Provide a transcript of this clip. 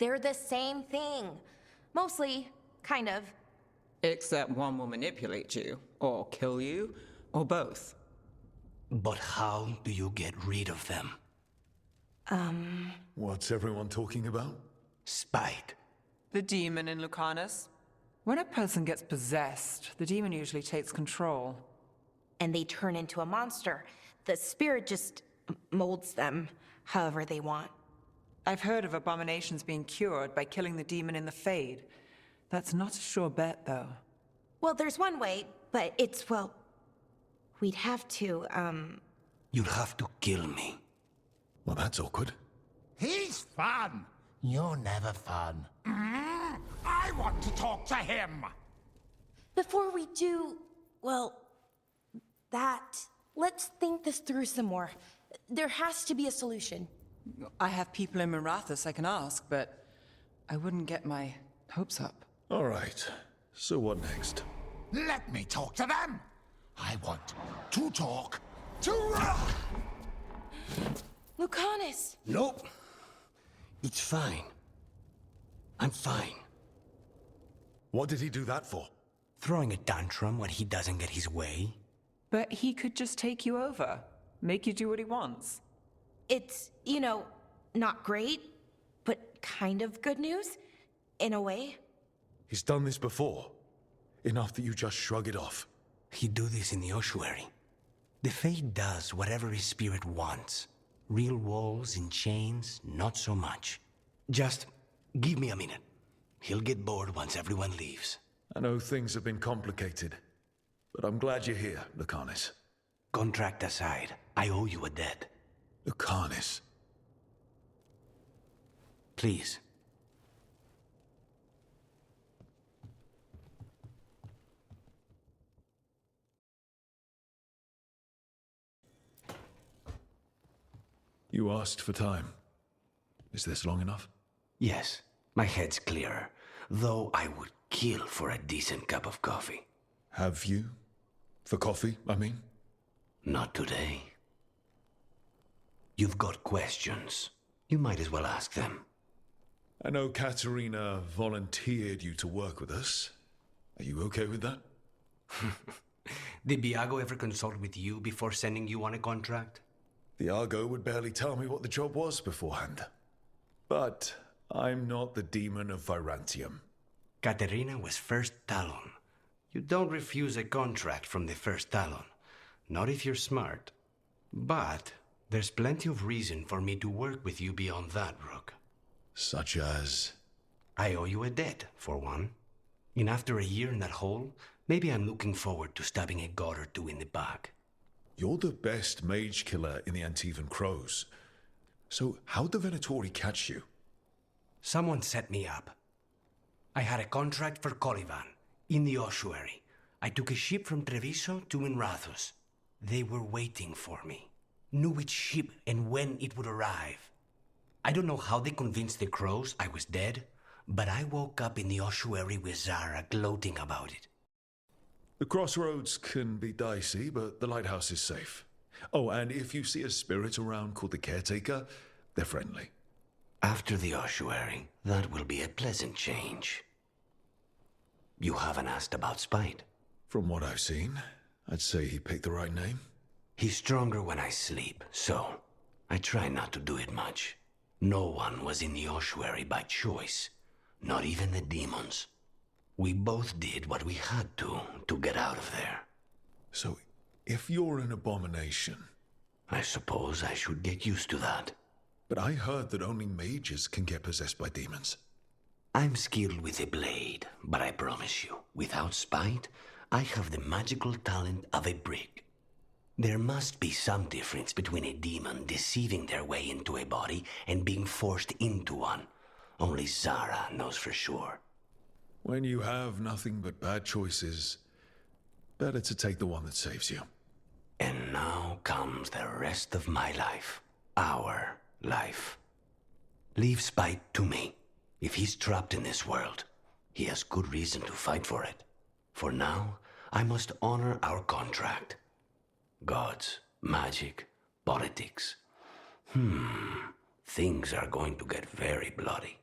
They're the same thing. Mostly, kind of. Except one will manipulate you, or kill you, or both. But how do you get rid of them? What's everyone talking about? Spite. The demon in Lucanis. When a person gets possessed, the demon usually takes control. And they turn into a monster. The spirit just molds them however they want. I've heard of abominations being cured by killing the demon in the Fade. That's not a sure bet, though. Well, there's one way, but it's, well... We'd have to, You'd have to kill me. Well, that's awkward. He's fun. You're never fun. I want to talk to him. Before we do, well, that... Let's think this through some more. There has to be a solution. I have people in Mirathus I can ask, but I wouldn't get my hopes up. All right. So what next? Let me talk to them. I want to talk to... Lucanis! Nope. It's fine. I'm fine. What did he do that for? Throwing a tantrum when he doesn't get his way? But he could just take you over, make you do what he wants. It's, not great, but kind of good news, in a way. He's done this before. Enough that you just shrug it off. He'd do this in the ossuary. The Fate does whatever his spirit wants. Real walls and chains, not so much. Just give me a minute. He'll get bored once everyone leaves. I know things have been complicated, but I'm glad you're here, Lucanis. Contract aside, I owe you a debt. Lucanis. Please. You asked for time. Is this long enough? Yes, my head's clearer, though I would kill for a decent cup of coffee. Have you? For coffee, I mean? Not today. You've got questions. You might as well ask them. I know Katerina volunteered you to work with us. Are you okay with that? Did Biago ever consult with you before sending you on a contract? The Argo would barely tell me what the job was beforehand. But I'm not the demon of Virantium. Katerina was first Talon. You don't refuse a contract from the first Talon. Not if you're smart. But there's plenty of reason for me to work with you beyond that, Rook. Such as? I owe you a debt, for one. And after a year in that hole, maybe I'm looking forward to stabbing a god or two in the back. You're the best mage killer in the Antivan Crows. So how'd the Venatori catch you? Someone set me up. I had a contract for Colivan, in the ossuary. I took a ship from Treviso to Minrathus. They were waiting for me. Knew which ship and when it would arrive. I don't know how they convinced the Crows I was dead, but I woke up in the ossuary with Zara gloating about it. The crossroads can be dicey, but the lighthouse is safe. Oh, and if you see a spirit around called the Caretaker, they're friendly. After the ossuary, that will be a pleasant change. You haven't asked about Spite. From what I've seen, I'd say he picked the right name. He's stronger when I sleep, so I try not to do it much. No one was in the ossuary by choice, not even the demons. We both did what we had to get out of there. So, if you're an abomination... I suppose I should get used to that. But I heard that only mages can get possessed by demons. I'm skilled with a blade, but I promise you, without Spite, I have the magical talent of a brick. There must be some difference between a demon deceiving their way into a body and being forced into one. Only Zara knows for sure. When you have nothing but bad choices, better to take the one that saves you. And now comes the rest of my life. Our life. Leave Spite to me. If he's trapped in this world, he has good reason to fight for it. For now, I must honor our contract. Gods, magic, politics. Things are going to get very bloody.